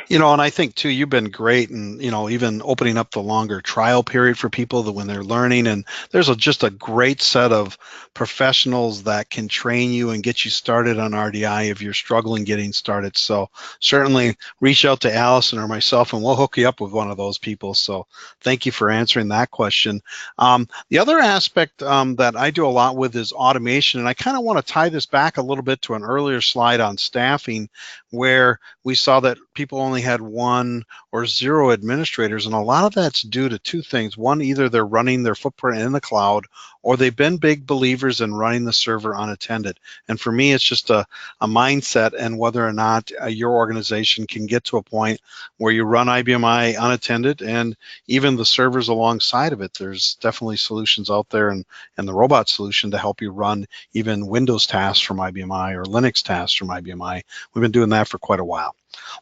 And I think too, you've been great, and even opening up the longer trial period for people that when they're learning, and there's just a great set of professionals that can train you and get you started on RDI if you're struggling getting started. So certainly reach out to Alison or myself, and we'll hook you up with one of those people. So thank you for answering that question. The other aspect that I do a lot with is automation, and I kind of want to tie this back a little bit to an earlier slide on staffing, where we saw that people only had 1 or 0 administrators, and a lot of that's due to 2 things. One, either they're running their footprint in the cloud, or they've been big believers in running the server unattended. And for me, it's just a mindset, and whether or not your organization can get to a point where you run IBMI unattended and even the servers alongside of it. There's definitely solutions out there, and the robot solution to help you run even Windows tasks from IBMI or Linux tasks from IBMI. We've been doing that for quite a while.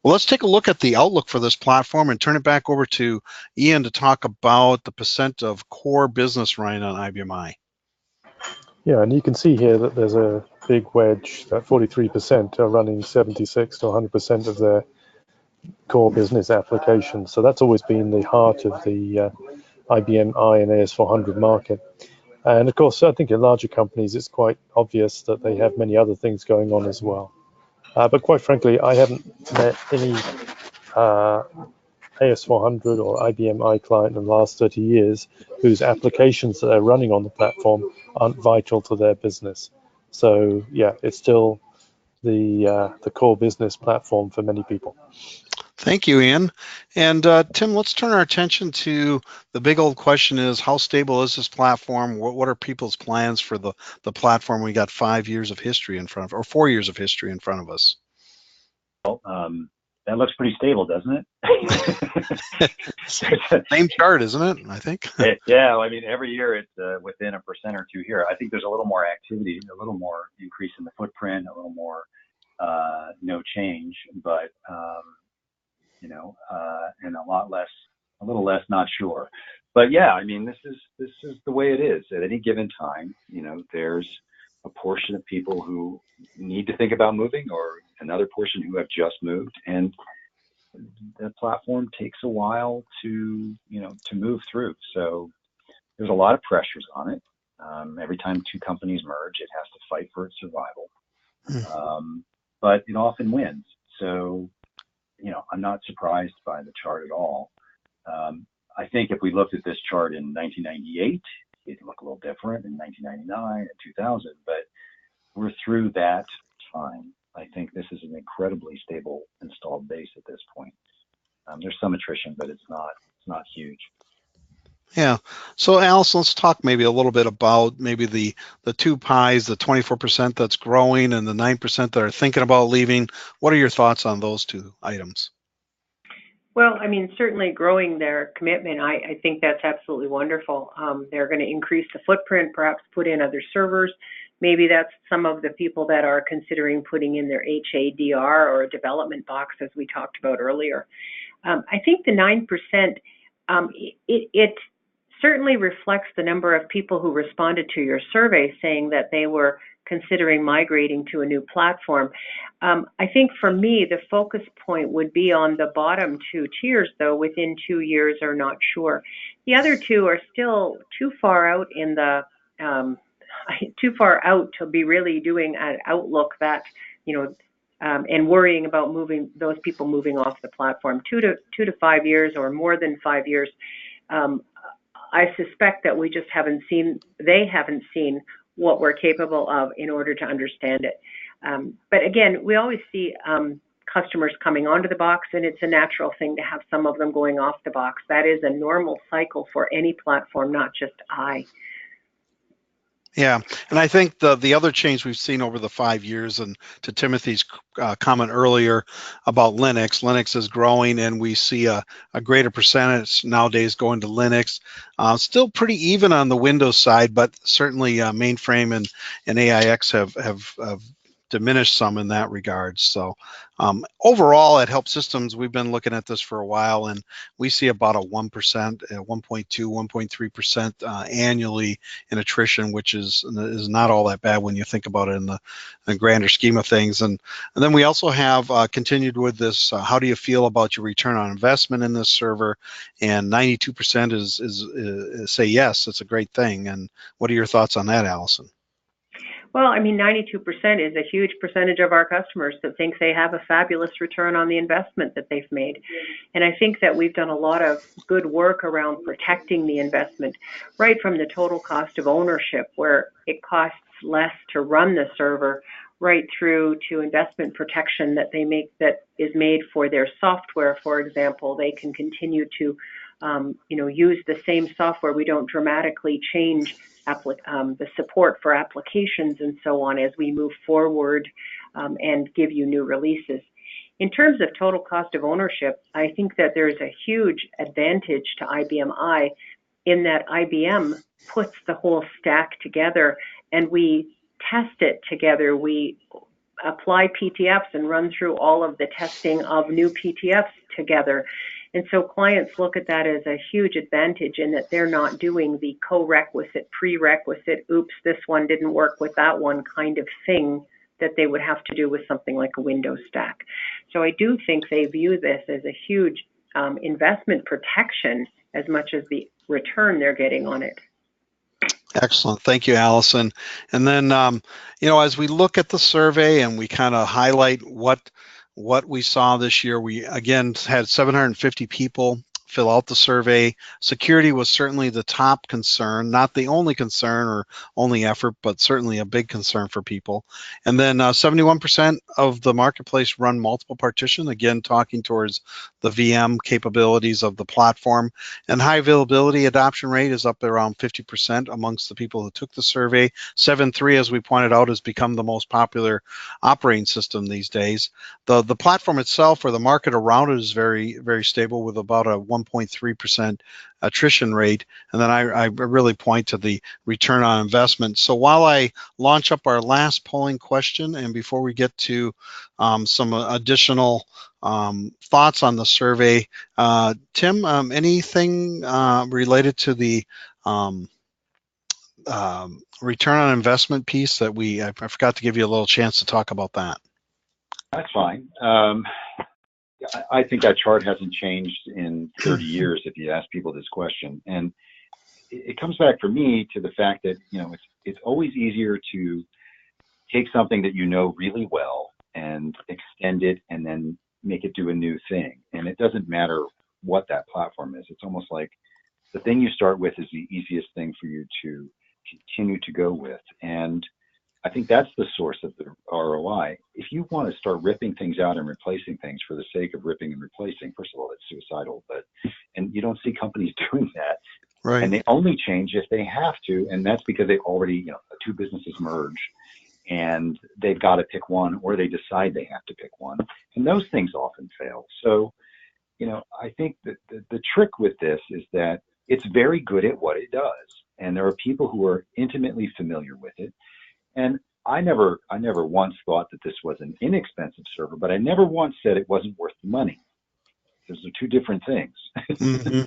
Well, let's take a look at the outlook for this platform and turn it back over to Ian to talk about the percent of core business running on IBMI. Yeah, and you can see here that there's a big wedge, that 43% are running 76 to 100% of their core business applications. So that's always been the heart of the IBM I and AS400 market. And of course, I think in larger companies, it's quite obvious that they have many other things going on as well. But quite frankly, I haven't met any AS400 or IBM I client in the last 30 years whose applications that they're running on the platform aren't vital to their business. So yeah, it's still the core business platform for many people. Thank you, Ian. And Tim, let's turn our attention to the big old question is, how stable is this platform? What are people's plans for the platform? We got 5 years of history in front of, or 4 years of history in front of us. Well, that looks pretty stable, doesn't it? Same chart, isn't it? I think. Yeah, I mean, every year it's within 1% or 2 here. I think there's a little more activity, a little more increase in the footprint, a little more no change, but and a little less not sure. But yeah, I mean, this is the way it is. At any given time, there's a portion of people who need to think about moving, or another portion who have just moved, and the platform takes a while to move through. So there's a lot of pressures on it. Every time two companies merge, it has to fight for its survival. But it often wins. So, I'm not surprised by the chart at all. I think if we looked at this chart in 1998, it'd look a little different in 1999 and 2000, but we're through that time. I think this is an incredibly stable installed base at this point. There's some attrition, but it's not huge. Yeah. So Alison, let's talk maybe a little bit about maybe the two pies, the 24% that's growing and the 9% that are thinking about leaving. What are your thoughts on those two items? Well, I mean, certainly growing their commitment, I think that's absolutely wonderful. They're going to increase the footprint, perhaps put in other servers. Maybe that's some of the people that are considering putting in their HADR or a development box, as we talked about earlier. I think the 9%, it certainly reflects the number of people who responded to your survey saying that they were considering migrating to a new platform. I think for me, the focus point would be on the bottom two tiers, though, within 2 years or not sure. The other two are still too far out in the, too far out to be really doing an outlook that, and worrying about those people moving off the platform. 2 to 5 years or more than 5 years. I suspect that they haven't seen what we're capable of in order to understand it. But again, we always see customers coming onto the box, and it's a natural thing to have some of them going off the box. That is a normal cycle for any platform, not just Yeah, and I think the other change we've seen over the 5 years, and to Timothy's comment earlier about Linux is growing, and we see a greater percentage nowadays going to Linux. Still pretty even on the Windows side, but certainly mainframe and AIX have diminished some in that regard. So overall at HelpSystems, we've been looking at this for a while, and we see about a 1%, 1.2, 1.3% annually in attrition, which is not all that bad when you think about it in the grander scheme of things. And then we also have continued with this, how do you feel about your return on investment in this server? And 92% is say yes, it's a great thing. And what are your thoughts on that, Alison? Well, I mean, 92% is a huge percentage of our customers that think they have a fabulous return on the investment that they've made. And I think that we've done a lot of good work around protecting the investment, right from the total cost of ownership, where it costs less to run the server, right through to investment protection that is made for their software. For example, they can continue to use the same software. We don't dramatically change the support for applications and so on as we move forward and give you new releases. In terms of total cost of ownership, I think that there's a huge advantage to IBM I in that IBM puts the whole stack together and we test it together. We apply PTFs and run through all of the testing of new PTFs together. And so clients look at that as a huge advantage in that they're not doing the prerequisite, oops, this one didn't work with that one kind of thing that they would have to do with something like a Windows stack. So I do think they view this as a huge investment protection as much as the return they're getting on it. Excellent. Thank you, Alison. And then, as we look at the survey and we kind of highlight what we saw this year, we again had 750 people fill out the survey. Security was certainly the top concern, not the only concern or only effort, but certainly a big concern for people. And then 71% of the marketplace run multiple partition, again, talking towards the VM capabilities of the platform. And high availability adoption rate is up around 50% amongst the people who took the survey. 7.3, as we pointed out, has become the most popular operating system these days. The platform itself, or the market around it, is very, very stable with about a 1% 1.3% attrition rate. And then I really point to the return on investment. So while I launch up our last polling question, and before we get to some additional thoughts on the survey, Tim, anything related to the return on investment piece that I forgot to give you a little chance to talk about that. That's fine. I think that chart hasn't changed in 30 years if you ask people this question. And it comes back for me to the fact that, it's always easier to take something that you know really well and extend it and then make it do a new thing. And it doesn't matter what that platform is. It's almost like the thing you start with is the easiest thing for you to continue to go with. And I think that's the source of the ROI. If you want to start ripping things out and replacing things for the sake of ripping and replacing, first of all, it's suicidal, and you don't see companies doing that. Right. And they only change if they have to, and that's because they already, two businesses merge and they've got to pick one, or they decide they have to pick one, and those things often fail. So, I think that the trick with this is that it's very good at what it does, and there are people who are intimately familiar with it. And I never once thought that this was an inexpensive server, but I never once said it wasn't worth the money. Those are two different things. Mm-hmm.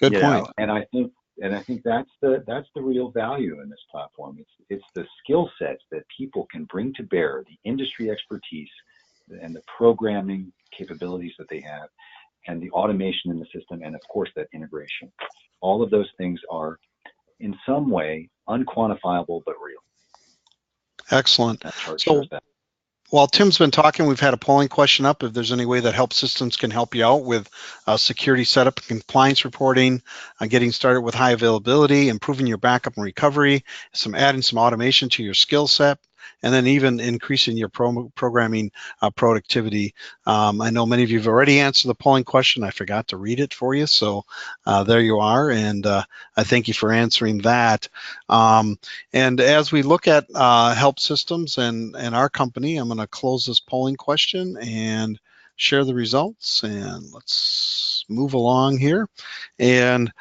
Good point. And I think that's the real value in this platform. It's the skill sets that people can bring to bear, the industry expertise and the programming capabilities that they have, and the automation in the system, and of course that integration. All of those things are in some way unquantifiable but real. Excellent. That chart So shows that. while Tim's been talking, we've had a polling question up. If there's any way that HelpSystems can help you out with security setup and compliance reporting, getting started with high availability, improving your backup and recovery, adding some automation to your skill set, and then even increasing your programming productivity. I know many of you have already answered the polling question. I forgot to read it for you, so there you are, and I thank you for answering that. And as we look at HelpSystems and our company, I'm going to close this polling question and share the results, and let's move along here. And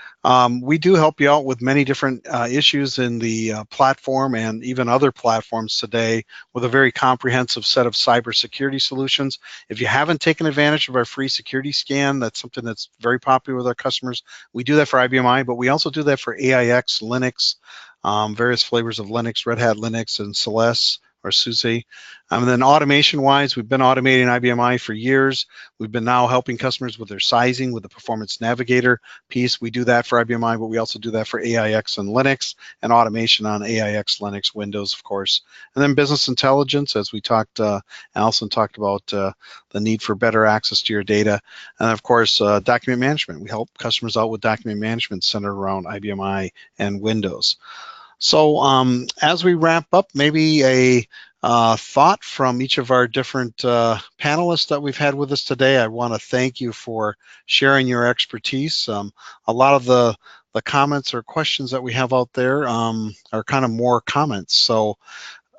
we do help you out with many different issues in the platform and even other platforms today with a very comprehensive set of cybersecurity solutions. If you haven't taken advantage of our free security scan, that's something that's very popular with our customers. We do that for IBMI, but we also do that for AIX, Linux, various flavors of Linux, Red Hat Linux, and Celeste or SUSE. And then automation-wise, we've been automating IBMI for years. We've been now helping customers with their sizing with the Performance Navigator piece. We do that for IBMI, but we also do that for AIX and Linux, and automation on AIX, Linux, Windows, of course. And then business intelligence, as we talked, Alison talked about the need for better access to your data. And of course, document management. We help customers out with document management centered around IBMI and Windows. So as we wrap up, maybe a thought from each of our different panelists that we've had with us today. I want to thank you for sharing your expertise. A lot of the comments or questions that we have out there are kind of more comments. So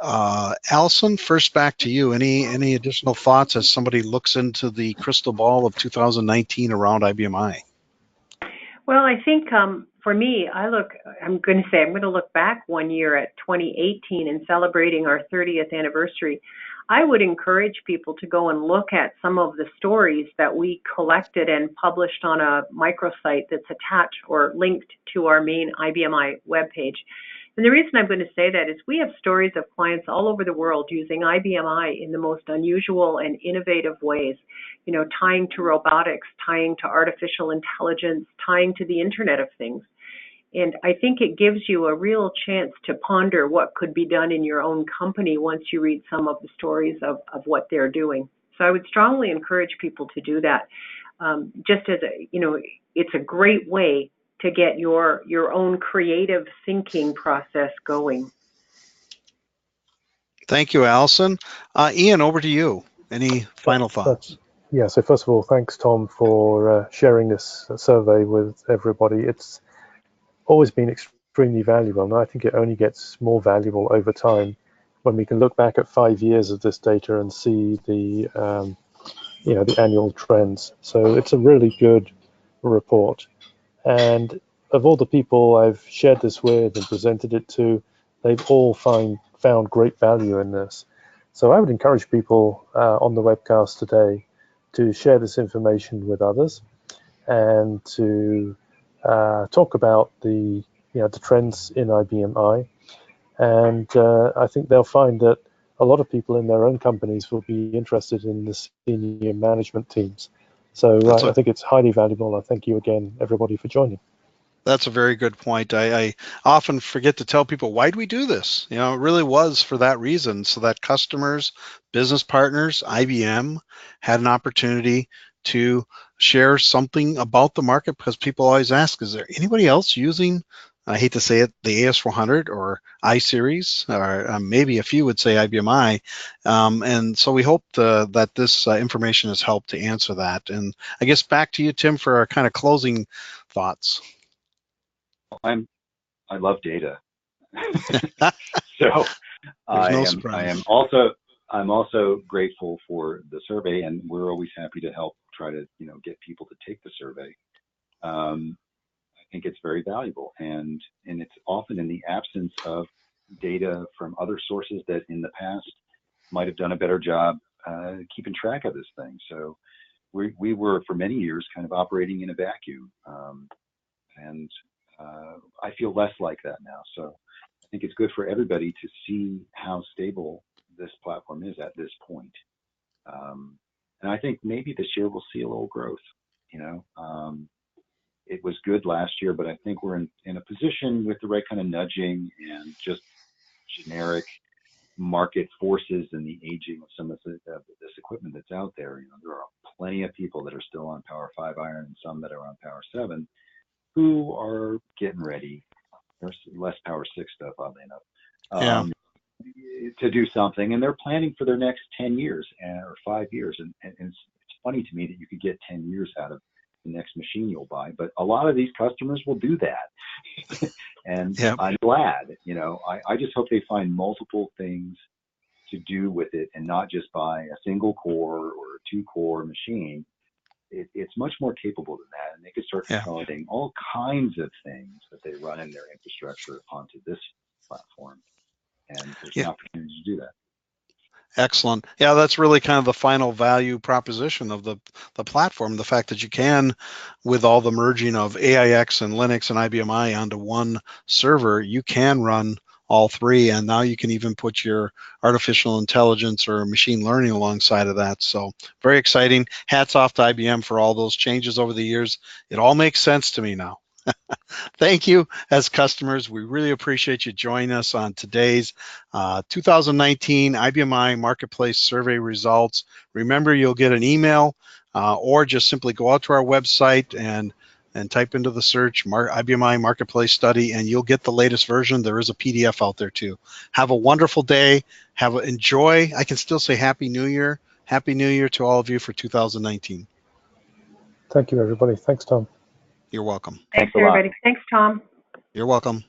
Alison, first back to you. Any additional thoughts as somebody looks into the crystal ball of 2019 around IBMI? Well, I think for me, I'm going to look back 1 year at 2018 and celebrating our 30th anniversary. I would encourage people to go and look at some of the stories that we collected and published on a microsite that's attached or linked to our main IBMI webpage. And the reason I'm going to say that is we have stories of clients all over the world using IBMI in the most unusual and innovative ways, tying to robotics, tying to artificial intelligence, tying to the Internet of Things. And I think it gives you a real chance to ponder what could be done in your own company once you read some of the stories of what they're doing. So I would strongly encourage people to do that. Just as it's a great way to get your own creative thinking process going. Thank you, Alison. Ian, over to you. Any final thoughts? Yeah, so first of all, thanks, Tom, for sharing this survey with everybody. It's always been extremely valuable, and I think it only gets more valuable over time when we can look back at 5 years of this data and see the the annual trends. So it's a really good report. And of all the people I've shared this with and presented it to, they've all found great value in this. So I would encourage people on the webcast today to share this information with others and to talk about the trends in IBM I. And I think they'll find that a lot of people in their own companies will be interested in the senior management teams. So I think it's highly valuable. I thank you again, everybody, for joining. That's a very good point. I often forget to tell people, why do we do this? It really was for that reason, so that customers, business partners, IBM had an opportunity to share something about the market, because people always ask, is there anybody else using, I hate to say it, the AS400 or I-Series, or maybe a few would say IBM I. And so we hope that this information has helped to answer that. And I guess back to you, Tim, for our kind of closing thoughts. I love data. So I'm also grateful for the survey, and we're always happy to help try to get people to take the survey. I think it's very valuable, and it's often in the absence of data from other sources that in the past might have done a better job keeping track of this thing. So we were for many years kind of operating in a vacuum, and I feel less like that now. So I think it's good for everybody to see how stable this platform is at this point. And I think maybe this year we'll see a little growth. It was good last year, but I think we're in a position with the right kind of nudging and just generic market forces and the aging of some of this equipment that's out there. There are plenty of people that are still on Power 5 iron and some that are on Power 7 who are getting ready. There's less Power 6 stuff, oddly enough, to do something, and they're planning for their next 10 years or 5 years. And it's funny to me that you could get 10 years out of the next machine you'll buy, but a lot of these customers will do that. And I'm glad. I just hope they find multiple things to do with it and not just buy a single core or a 2-core machine. It's much more capable than that, and they could start consolidating all kinds of things that they run in their infrastructure onto this platform, and there's an opportunity to do that. Excellent. Yeah, that's really kind of the final value proposition of the platform, the fact that you can, with all the merging of AIX and Linux and IBM I onto one server, you can run all three, and now you can even put your artificial intelligence or machine learning alongside of that. So very exciting. Hats off to IBM for all those changes over the years. It all makes sense to me now. Thank you as customers. We really appreciate you joining us on today's 2019 IBM I Marketplace Survey results. Remember, you'll get an email or just simply go out to our website and type into the search IBM I Marketplace Study, and you'll get the latest version. There is a PDF out there too. Have a wonderful day. Enjoy. I can still say Happy New Year. Happy New Year to all of you for 2019. Thank you, everybody. Thanks, Tom. You're welcome. Thanks everybody. Thanks, Tom. You're welcome.